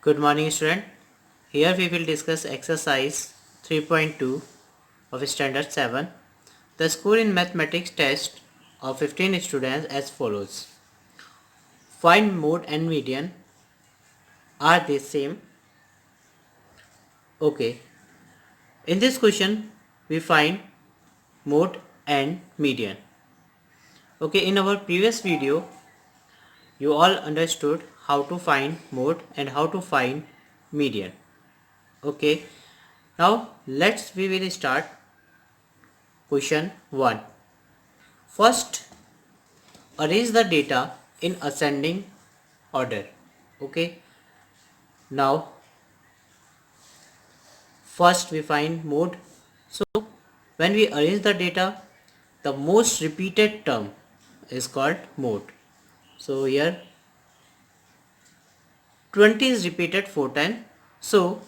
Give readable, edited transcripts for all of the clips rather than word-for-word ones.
Good morning, student. Here we will discuss exercise 3.2 of standard 7. The score in mathematics test of 15 students as follows. Find mode and median. Are they same? Okay. In this question, we find mode and median. Okay, in our previous video, you all understood how to find mode and how to find median. Okay. Now we will start question 1. First, arrange the data in ascending order. Okay. Now, first we find mode. So, when we arrange the data, the most repeated term is called mode. So, here 20 is repeated 4 times. So,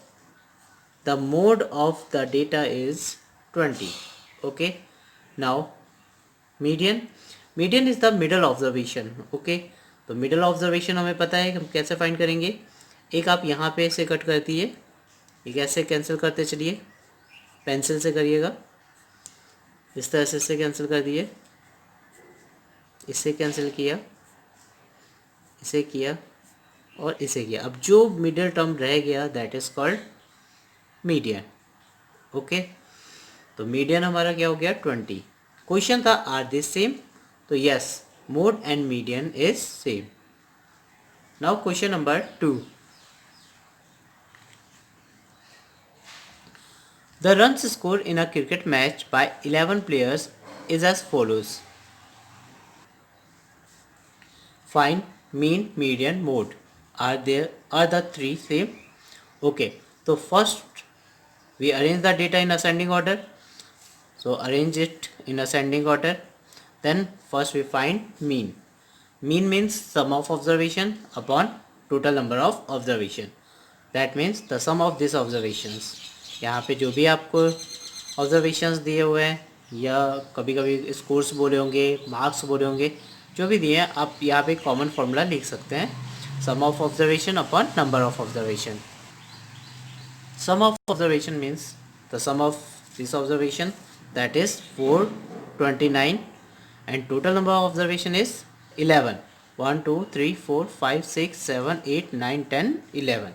the mode of the data is 20. Okay. Now, median is the middle observation. Okay, तो middle observation हमें पता है हम कैसे find करेंगे. एक आप यहाँ पे से कट कर दिए, ये कैसे कैंसिल करते चलिए, पेंसिल से करिएगा. इस तरह से इससे कैंसिल कर दिए, इससे कैंसिल किया, इसे किया और इसे किया. अब जो मिडिल टर्म रह गया that is called median. Okay, तो मीडियन हमारा क्या हो गया 20. क्वेश्चन था आर दिस सेम, तो yes, mode and median is same. Now question number 2. The runs scored in a cricket match by 11 players is as follows. Find mean, median, mode. Are the three same? Okay, so first we arrange the data in ascending order. So arrange it in ascending order. Then first we find mean. Mean means sum of observation upon total number of observation. That means the sum of these observations. यहाँ पे जो भी आपको observations दिए हुए हैं या कभी कभी स्कोर्स बोले होंगे, मार्क्स बोले होंगे, जो भी दिए हैं आप यहाँ पे कॉमन फॉर्मूला लिख सकते हैं. Sum of observation upon number of observation. Sum of observation means the sum of this observation, that is 429, and total number of observation is 11. 1 2 3 4 5 6 7 8 9 10 11.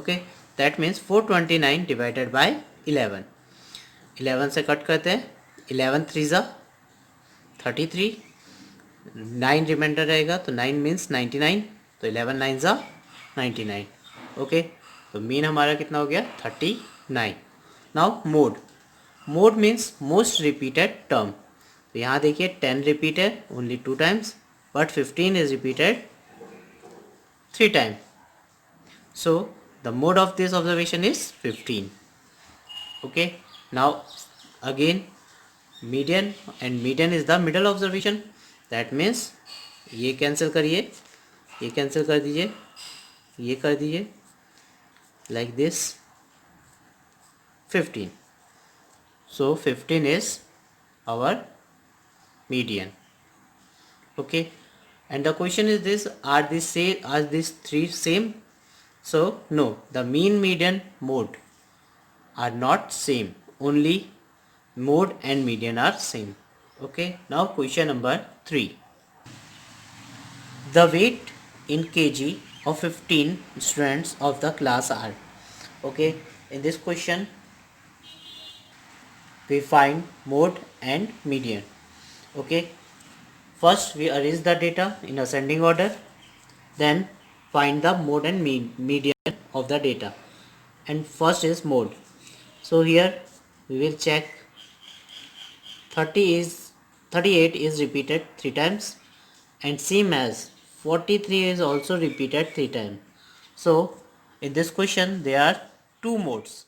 Okay, that means 429 divided by 11. 11 से cut करते हैं, 11 3 33, 9 reminder रहेगा तो 9 means 99, तो 11 9 99. Okay, तो mean हमारा कितना हो गया 39. Now mode means most repeated term. तो यहाँ देखिए 10 repeated only 2 times, but 15 is repeated 3 time. So the mode of this observation is 15. Okay, now again median, and median is the middle observation. That means ये cancel करिए, ये cancel कर दीजिए, ये कर दीजिए, like this 15. So 15 is our median. Okay, and the question is this: are these three same? So no, the mean, median, mode are not same. Only mode and median are same. Okay, now question number 3. The weight in kg of 15 students of the class are. Okay, in this question we find mode and median. Okay, first we arrange the data in ascending order, then find the mode and median of the data, and first is mode. So here we will check 38 is repeated 3 times, and same as 43 is also repeated 3 times. So in this question there are two modes,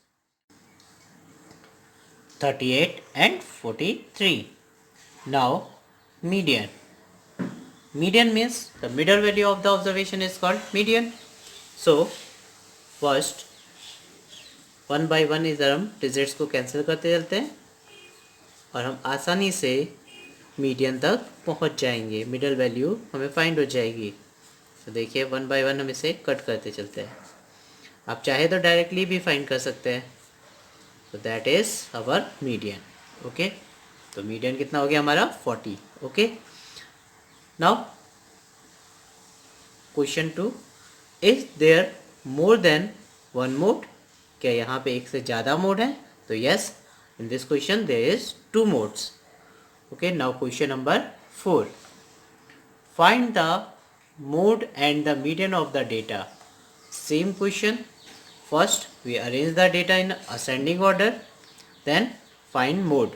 38 and 43. Now median. Median means the middle value of the observation is called median. So first one by one इधर हम digits को cancel करते चलते हैं और हम आसानी से मीडियन तक पहुंच जाएंगे, मिडल वैल्यू हमें फाइंड हो जाएगी. तो देखिए वन बाय वन हम इसे कट करते चलते हैं. आप चाहे तो डायरेक्टली भी फाइंड कर सकते हैं। तो that is our median. Okay, तो मीडियन कितना हो गया हमारा 40। Okay, now question 2, is there more than one mode? क्या यहाँ पे एक से ज़्यादा मोड है? तो yes, in this question there is 2 modes. Okay, now question number 4, find the mode and the median of the data. Same question. First we arrange the data in ascending order, then find mode.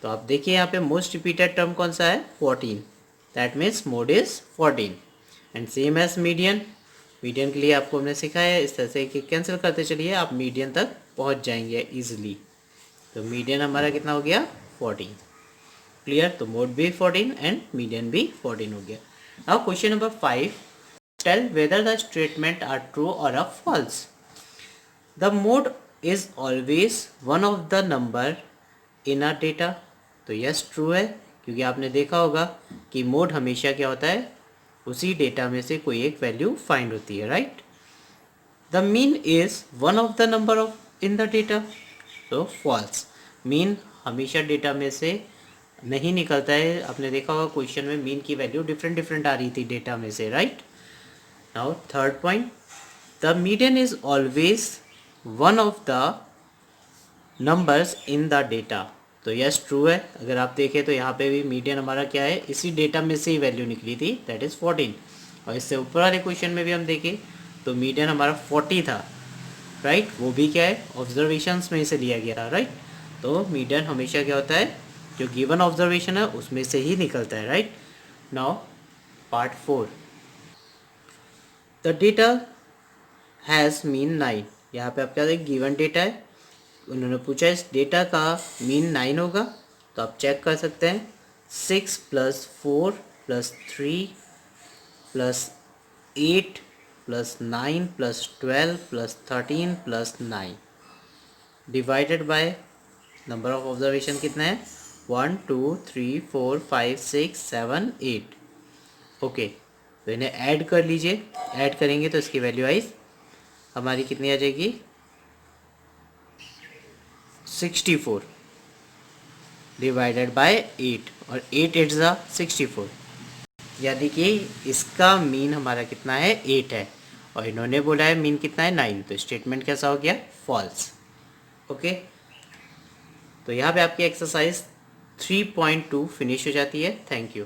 तो आप देखिए यहाँ पे most repeated term कौन सा है? 14. That means mode is 14 and same as median. Median के लिए आपको हमने सिखाया है इस तरह से कि कैंसिल करते चलिए, आप मीडियन तक पहुँच जाएंगे इजीली। तो मीडियन हमारा कितना हो गया? 14। क्लियर? तो मोड भी 14 एंड मीडियन भी 14 हो गया। Now question number 5, tell whether the statement are true or a false. The mode is always one of the number in a data. तो yes true है, क्योंकि आपने देखा होगा कि मोड हमेशा क्या होता है, उसी डेटा में से कोई एक वैल्यू फाइंड होती है, right? The mean is one of the number of in the data. तो फॉल्स, मीन हमेशा डेटा में से नहीं निकलता है। आपने देखा होगा क्वेश्चन में मीन की वैल्यू डिफरेंट डिफरेंट आ रही थी डेटा में से, right? Now third point, the median is always one of the numbers in the data. तो यस ट्रू है। अगर आप देखें तो यहाँ पे भी मीडियन हमारा क्या है, इसी डेटा में से ही वैल्यू निकली थी, दैट इज़ 14। और इससे ऊपर वाले क्वेश्चन में भी हम देखें तो मीडियन हमारा 40 था, राइट? वो भी क्या है, ऑब्जर्वेशंस में से लिया गया था, राइट? तो मीडियन हमेशा क्या होता है, जो गिवन ऑब्जर्वेशन है उसमें से ही निकलता है, right? Now part 4, the data has mean 9। यहाँ पे आपका एक गिवन डेटा है, उन्होंने पूछा इस डेटा का मीन 9 होगा। तो आप चेक कर सकते हैं, 6 + 4 + 3 + 8 + 9 + 12 + 13 + 9 divided by number of observation कितना है, 1 2 3 4 5 6 7 8। ओके, तो इन्हें ऐड कर लीजिए। ऐड करेंगे तो इसकी वैल्यू आइज हमारी कितनी आ जाएगी, 64 डिवाइडेड बाय 8, और 8 8 ज़ा 64, यानी कि इसका मीन हमारा कितना है, 8 है, और इन्होंने बोला है मीन कितना है, 9। तो स्टेटमेंट कैसा हो गया, फॉल्स। ओके, तो यहाँ पे आपकी एक्सरसाइज 3.2 फिनिश हो जाती है। Thank you.